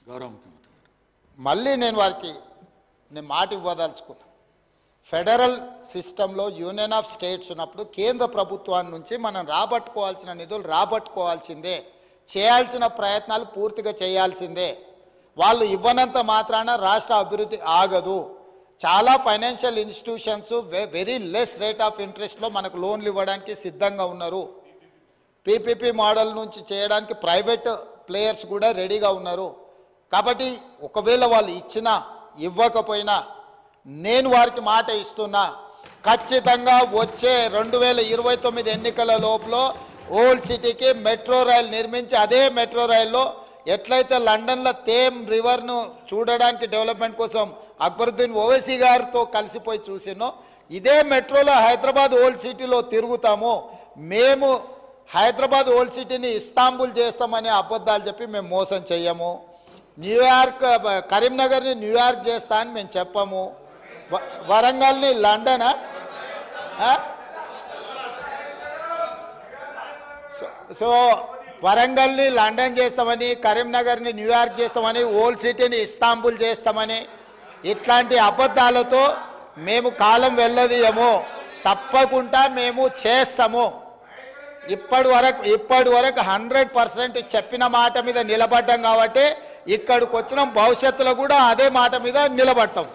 గౌరవ ముఖ్యమంత్రి మళ్ళీ నేను మాట ఇవ్వదలుచుకున్నా. ఫెడరల్ సిస్టంలో యూనియన్ ఆఫ్ స్టేట్స్ ఉన్నప్పుడు కేంద్ర ప్రభుత్వాన్ని నుంచి మనం రాబట్టుకోవాల్సిన నిధులు రాబట్టుకోవాల్సిందే, చేయాల్సిన ప్రయత్నాలు పూర్తిగా చేయాల్సిందే. వాళ్ళు ఇవ్వనంత మాత్రాన రాష్ట్ర అభివృద్ధి ఆగదు. చాలా financial institutions very less rate of ఇంట్రెస్ట్లో మనకు లోన్లు ఇవ్వడానికి సిద్ధంగా ఉన్నారు. పీపీపీ మోడల్ నుంచి చేయడానికి ప్రైవేట్ ప్లేయర్స్ కూడా రెడీగా ఉన్నారు. కాబట్టి ఒకవేళ వాళ్ళు ఇచ్చినా ఇవ్వకపోయినా నేను వారికి మాట ఇస్తున్నా, ఖచ్చితంగా వచ్చే 2029 ఎన్నికల లోపల ఓల్డ్ సిటీకి మెట్రో రైలు నిర్మించి అదే మెట్రో రైల్లో ఎట్లయితే లండన్లో థేమ్ రివర్ను చూడడానికి డెవలప్మెంట్ కోసం అక్బరుద్దీన్ ఓవైసీ గారితో కలిసిపోయి చూసినో ఇదే మెట్రోలో హైదరాబాద్ ఓల్డ్ సిటీలో తిరుగుతాము. మేము హైదరాబాద్ ఓల్డ్ సిటీని ఇస్తాంబుల్ చేస్తామని అబద్ధాలు చెప్పి మేము మోసం చెయ్యము. న్యూయార్క్ కరీంనగర్ని న్యూయార్క్ చేస్తా అని మేము చెప్పము. వరంగల్ని లండనా? సో వరంగల్ని లండన్ చేస్తామని, కరీంనగర్ని న్యూయార్క్ చేస్తామని, ఓల్డ్ సిటీని ఇస్తాంబుల్ చేస్తామని ఇట్లాంటి అబద్ధాలతో మేము కాలం వెళ్ళదీయము. తప్పకుండా మేము చేస్తాము. ఇప్పటి వరకు 100% చెప్పిన మాట మీద నిలబడ్డాం కాబట్టి ఇక్కడికి వచ్చిన భవిష్యత్తులో కూడా అదే మాట మీద నిలబడతాం.